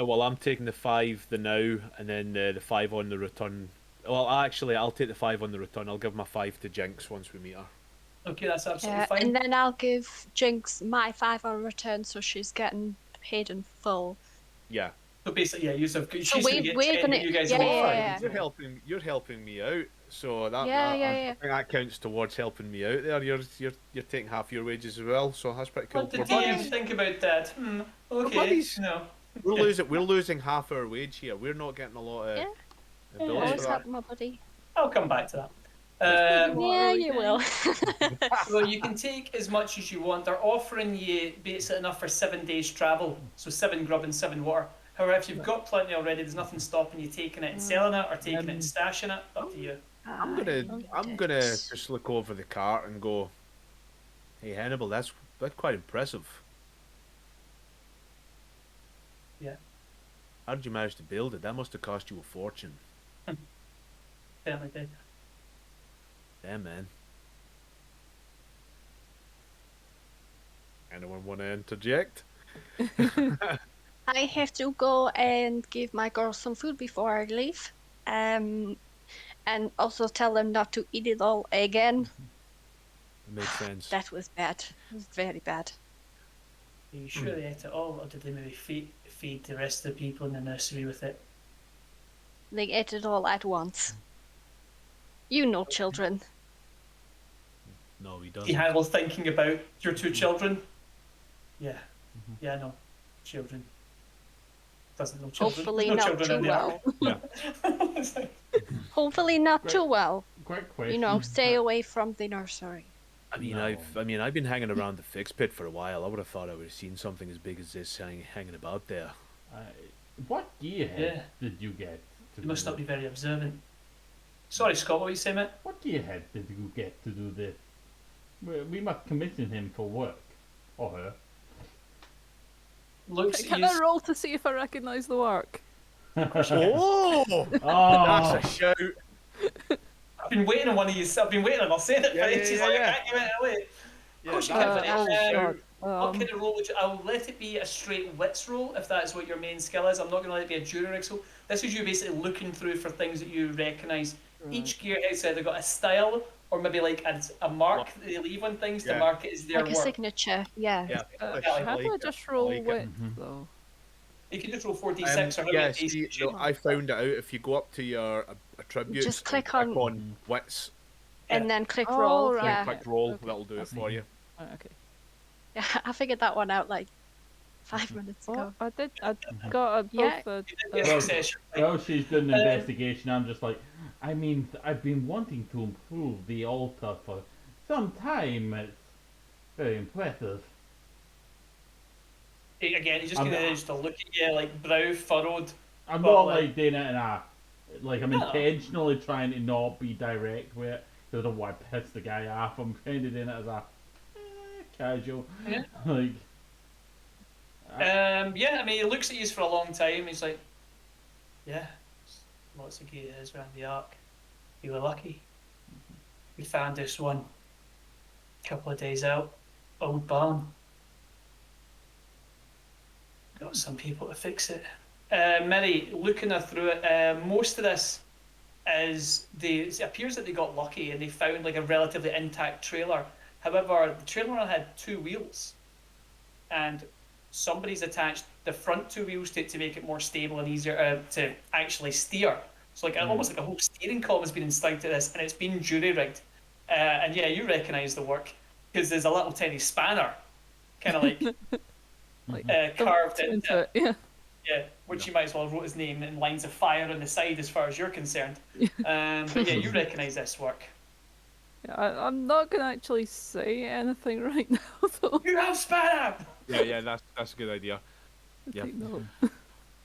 Well, I'm taking the 5 the now, and then the 5 on the return. Well, actually, I'll take the 5 on the return. I'll give my 5 to Jinx once we meet her. Okay, that's absolutely Yeah, fine. and then I'll give Jinx my 5 on return, so she's getting paid in full. Yeah. So basically, yeah, So she's going to get we're 10, but gonna, you guys yeah, will get yeah, 5 in yeah, You're total. helping. You're helping me out. So yeah, I yeah, think that counts towards helping me out. There, you're taking half your wages as well. So that's pretty cool. Let the We're DM buddies. think about that. We're Okay, buddies. no. We're losing half our wage here. We're not getting a lot of yeah. bills for Always Yeah, that. help my buddy. I'll come back to that. Yeah. Just make it more Yeah, early you will. game. So you can take as much as you want. They're offering you basically enough for 7 days travel, so 7 grub and 7 water. However, if you've got plenty already, there's nothing stopping you taking it and selling it, or taking it and stashing it. Up to you. I'm gonna just look over the cart and go, "Hey Hannibal, that's quite impressive. Yeah, How did you manage to build it? That must have cost you a fortune." certainly did. Damn, man. Anyone want to interject? I have to go and give my girls some food before I leave. And also tell them not to eat it all again. It makes sense. That was bad. It was very bad. Are you sure they ate it all, or did they maybe feed the rest of the people in the nursery with it? They ate it all at once. You know, children. No, he See doesn't. Hannibal thinking about your 2 children? Yeah. Yeah, no. Children. Doesn't know children. Hopefully There's no not children too in there. well. Yeah. It's like, Hopefully not Great. too well. Quick question. You know, stay away from the nursery. No. I've been hanging around the fix pit for a while. I would have thought I would have seen something as big as this hanging about there. What gearhead Yeah. did you get? To you must do not be this? very observant. Sorry, Scott, what were you saying, mate? What gearhead did you get to do this? We must commission him for work. Or her. Looks Can at I you. roll to see if I recognise the work? Oh, Oh! that's a shout! I've been waiting on one of you. I've been waiting on. I'll say it Yeah, for yeah, ages. yeah, Like, yeah. I can't give it away. Of course you that's can, a Vinny. shout. I'll kind of roll. I'll let it be a straight wits roll if that is what your main skill is. I'm not going to let it be a jury rig. So this is you basically looking through for things that you recognise. Each gearhead's either got a style or maybe like a mark that they leave on things to Yeah. mark it as their Like a work. signature, yeah. Yeah, How do I just roll like it. wit, though? You can just roll 4d6 or how yeah, many days see, you choose. I found it out. If you go up to your attributes, Just and click click on- on wits, And then click Oh, roll, right. yeah. click roll, Okay. that'll do it for you. Right, okay. Yeah, I figured that one out like 5 minutes Oh, ago. I did. I got a Yeah. both Yeah, Well, success. While she's doing the investigation, I'm just like, I mean, I've been wanting to improve the altar for some time. It's very impressive. Again, he's just I'm- going to just look at you like brow furrowed. I'm Well, not like- like doing it in a I'm No. intentionally trying to not be direct with it because I don't want to piss the guy off. I'm kind of doing it as a casual, Yeah. like. Yeah, I mean, he looks at you for a long time. He's like, yeah, lots of gears around the arc. You were lucky. We found this one a couple of days out. Old barn. Got some people to fix it. Mary, looking through it, most of this it appears that they got lucky and they found like a relatively intact trailer. However, the trailer only had 2 wheels, and somebody's attached the front 2 wheels to it to make it more stable and easier to actually steer. So like almost like a whole steering column has been installed to this, and it's been jury rigged. And yeah, you recognise the work because there's a little tiny spanner, kind of like carved into it. Yeah. Yeah, which you might as well have wrote his name in lines of fire on the side as far as you're concerned. But yeah, you recognise this work. Yeah, I'm not gonna actually say anything right now, though. You have spanner! Yeah, that's a good idea. Yeah. Take note.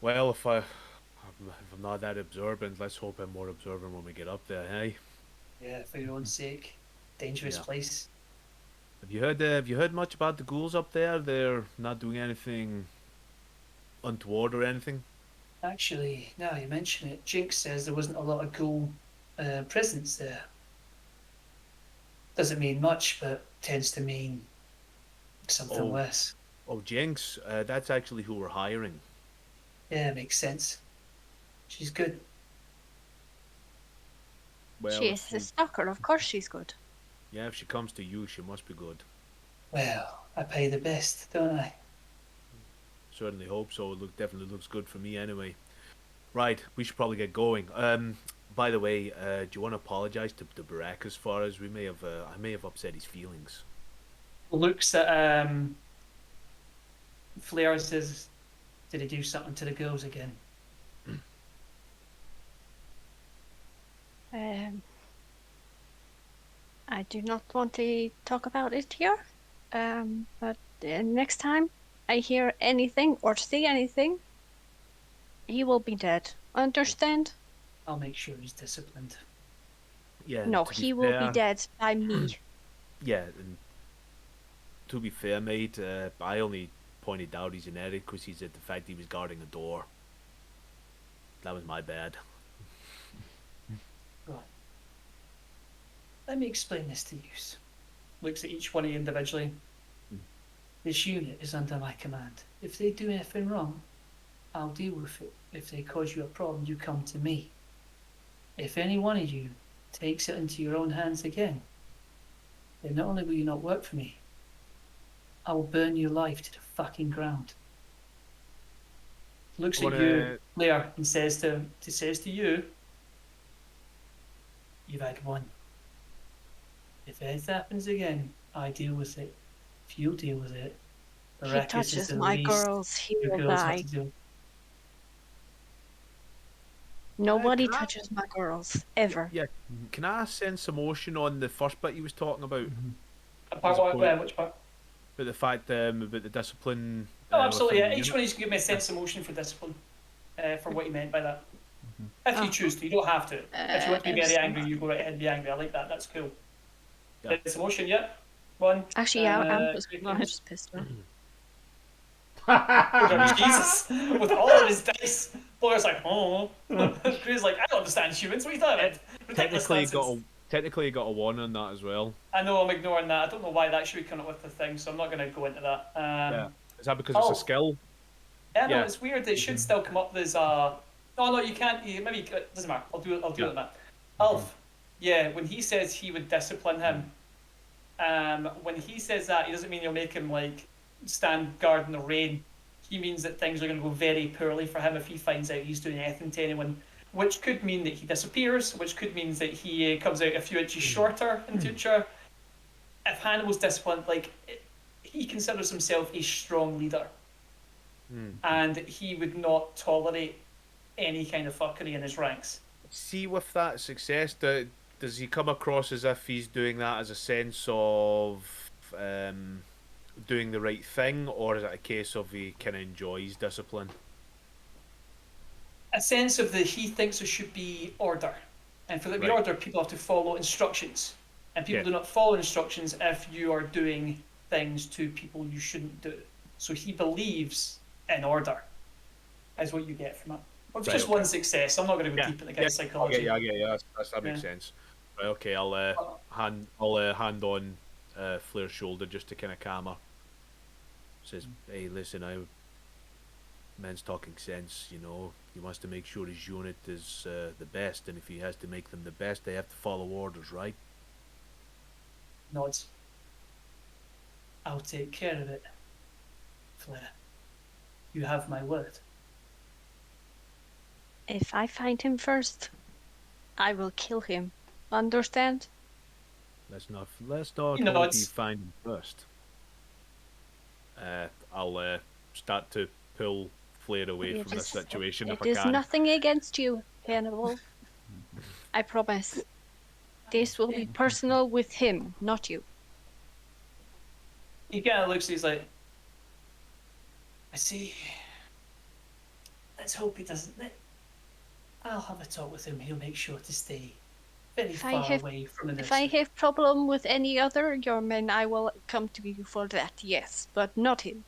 Well, if I'm not that observant, let's hope I'm more observant when we get up there, hey? Yeah, for your own sake. Dangerous Yeah. place. Have you heard much about the ghouls up there? They're not doing anything untoward or anything? Actually, now you mention it, Jinx says there wasn't a lot of ghoul presence there. Doesn't mean much, but tends to mean something Oh. less. Oh, Jinx, that's actually who we're hiring. Yeah, it makes sense. She's good. Well, She if is a she, stalker, of course she's good. yeah, if she comes to you, she must be good. Well, I pay the best, don't I? Certainly hope so. Definitely looks good for me anyway. Right, we should probably get going. By the way, do you want to apologise to Barack as far as I may have upset his feelings. Looks at Flair and says, "Did he do something to the girls again?" Um, I do not want to talk about it here. But next time I hear anything or see anything, he will be dead. Understand? I'll make sure he's disciplined. Yeah, and No, to be he will be fair, dead by me. yeah, and to be fair, mate, I only pointed out his inadequacies at the fact he was guarding a door. That was my bad. Right. Let me explain this to you. Looks at each one of you individually. This unit is under my command. If they do anything wrong, I'll deal with it. If they cause you a problem, you come to me. If any one of you takes it into your own hands again, then not only will you not work for me, I will burn your life to the fucking ground. Looks at you, Blair, and says to you, "You've had one. If anything happens again, I deal with it. If you deal with it, He Baracus is touches the my least girls, he your will girls have die. to do." Nobody Can I, touches my girls, ever. yeah, can I sense emotion on the first bit you was talking about? Apart As opposed, which part? but the fact about the discipline Oh, absolutely. within Yeah. the Each unit. one of you can give me a sense of motion for discipline, for what you meant by that. Mhm. If you Oh. choose to, you don't have to. If you want to be very So- angry, you go right ahead and be angry. I like that. That's cool. Yeah. It's emotion, yeah. One. Actually, yeah, I'm Crickets. just pissed off. Oh, Jesus! With all of his dice, Blair's like, oh. Drew's like, I don't understand humans. What are you talking about? Ridiculous nonsense. Technically you got a 1 on that as well. I know I'm ignoring that. I don't know why that should be coming up with the thing, so I'm not going to go into that. Yeah. Is that because it's a skill? Yeah, no, Yeah. it's weird. It should still come up as no, you can't. Maybe it doesn't matter. I'll do it. I'll do it in that. Alf, yeah, when he says he would discipline him, when he says that, he doesn't mean he'll make him like stand guard in the rain. He means that things are going to go very poorly for him if he finds out he's doing anything to anyone, which could mean that he disappears, which could mean that he comes out a few inches shorter in future. If Hannibal's disciplined, he considers himself a strong leader, and he would not tolerate any kind of fuckery in his ranks. See, with that success, does he come across as if he's doing that as a sense of doing the right thing, or is it a case of he kind of enjoys discipline? A sense of that he thinks there should be order, and for there to be Right. order, people have to follow instructions, and people Yeah. do not follow instructions if you are doing things to people you shouldn't do. So he believes in order, is what you get from it. With Right, just okay. one success, I'm not going to go Yeah, deep into the guy's I psychology. get you. That makes sense. Right, okay, I'll hand on Flair's shoulder just to kind of calm her. Says, hey, listen, man's talking sense. You know, he wants to make sure his unit is the best, and if he has to make them the best, they have to follow orders, right? Nods. I'll take care of it, Flair. You have my word. If I find him first, I will kill him. Understand? Let's not He hope nods. you find him first. I'll start to pull Flair away from this situation if It I is can. nothing against you, Hannibal. I promise. This will be personal with him, not you. He kind of looks, he's like, I see. Let's hope he doesn't. I'll have a talk with him. He'll make sure to stay very If I far have- away from the If I nursery. have problem with any other your men, I will come to you for that, yes, but not him.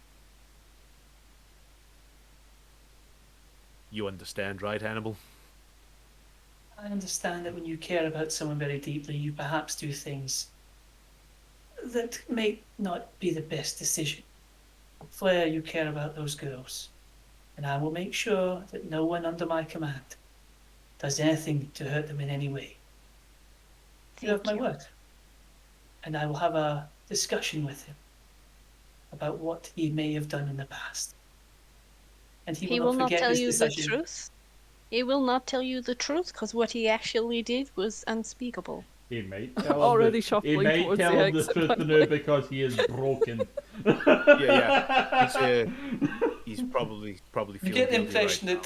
You understand, right, Hannibal? I understand that when you care about someone very deeply, you perhaps do things that may not be the best decision. Flair, you care about those girls. and I will make sure that no one under my command does anything to hurt them in any way. You have Thank my you. word. And I will have a discussion with him about what he may have done in the past. And he He will will not not forget tell this you the decision. truth. He will not tell you the truth because what he actually did was unspeakable. He might I'm tell him already the, he shuffling might towards tell the him the exit. truth by to the now way. because he is broken. Yeah. He's probably You feeling get the guilty right impression now.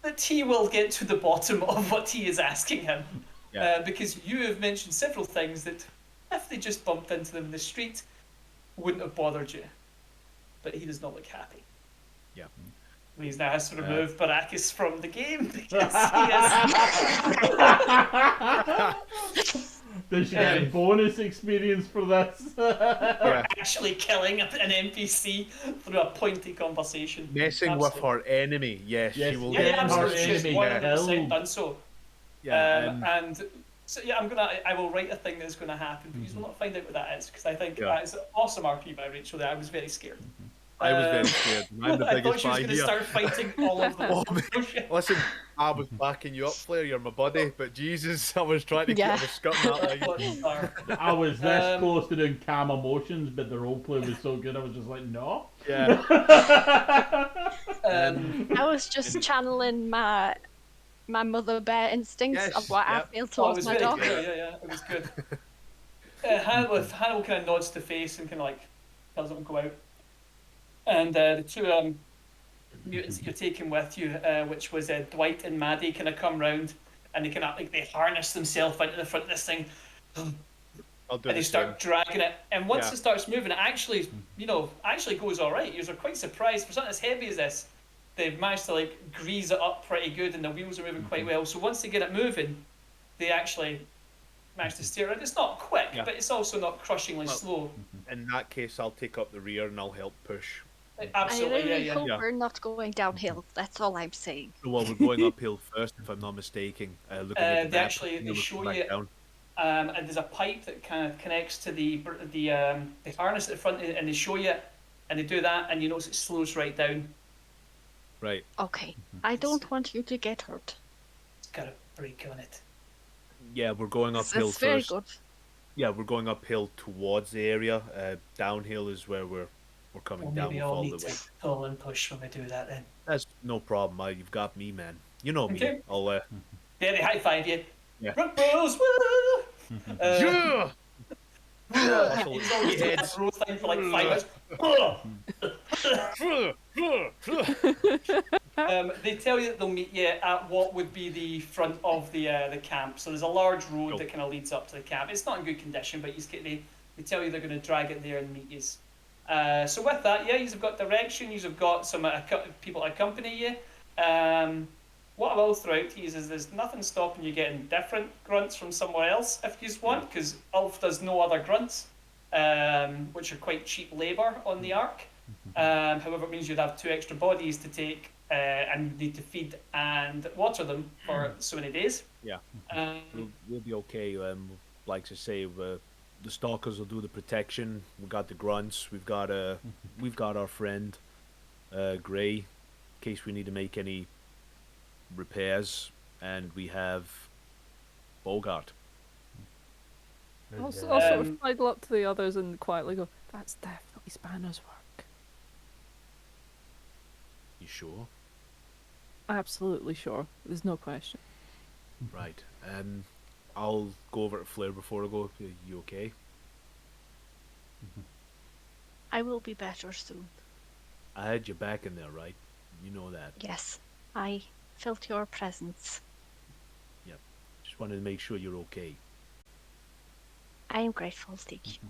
that he will get to the bottom of what he is asking him. Yeah. Because you have mentioned several things that, if they just bumped into them in the street, wouldn't have bothered you. But he does not look happy. Yeah. He's now has to Uh, remove Baracus from the game because he is Does she get bonus experience for this? Yeah. actually killing an NPC through a pointy conversation. Messing with Absolutely. her enemy. Yes, Yes, she will Yeah, get yeah, getting her bonus. absolutely. She's enemy 100% killed. done so. Yeah. And so yeah, I will write a thing that's going to happen, but you will not find out what that is because I think Yeah. that is an awesome RP by Rachel. There, I was very scared. I was very scared. I'm the I thought biggest she was fan going to here. start fighting all of them. Oh, man. Oh, shit. Listen, I was backing you up, Flair. You're my buddy, but Jesus, I was trying to Yeah. I was skirting that That's line. what star. I was this Um, close to doing calm emotions, but the roleplay was so good. I was just like, no. Yeah. I was just channeling my mother bear instincts Yes, of what yep. I feel oh, it towards was my very dog. good. Yeah, it was good. Hannibal kind of nods to face and kind of like tells them to go out. And the two mutants that you're taking with you, which was Dwight and Maddie, kind of come round and they kind of like they harness themselves into the front of this thing. I'll do And they the start same. dragging it. And once Yeah. it starts moving, it actually, actually goes all right. You're quite surprised for something as heavy as this. They've managed to like grease it up pretty good, and the wheels are moving quite well. So once they get it moving, they actually manage to steer it. It's not quick, Yeah. but it's also not crushingly Well, slow. In that case, I'll take up the rear and I'll help push. Absolutely, I really yeah. hope Yeah. we're not going downhill. That's all I'm saying. Well, we're going uphill first, if I'm not mistaken. Looking at the They map, actually and then we're show going you, back down. and there's a pipe that kind of connects to the harness at the front, and they show you, and they do that, and you notice it slows right down. Right. Okay. I don't want you to get hurt. It's got a brake on it. Yeah, we're going uphill It's very first. good. Yeah, we're going uphill towards the area. Downhill is where we're coming Well, down maybe with I'll all need the way. to pull and push when we do that then. That's no problem. You've got me, man. You know me. Okay. I'll Yeah, they high five you. Yeah. Rook bros, woo! Yeah! Hustle He's his always doing heads. that bro thing for like 5 minutes. They tell you that they'll meet you at what would be the front of the camp. So there's a large road Cool. that kind of leads up to the camp. It's not in good condition, but they tell you they're going to drag it there and meet you. So with that, yeah, you've got direction. You've got some people to accompany you. What I will throw out to you is there's nothing stopping you getting different grunts from somewhere else if you want, because Ulf does no other grunts, which are quite cheap labour on the Ark. However, it means you'd have 2 extra bodies to take and need to feed and water them for so many days. Yeah. We'll be okay. Like I say, the stalkers will do the protection. We got the grunts. We've got our friend Gray, in case we need to make any repairs, and we have Bogart. I'll sort of sidle up to the others and quietly go, "That's definitely Spanner's work." You sure? Absolutely sure. There's no question. Right. I'll go over to Flair before I go. You okay? I will be better soon. I had you back in there, right? You know that. Yes. I felt your presence. Just wanted to make sure you're okay. I am grateful, thank you.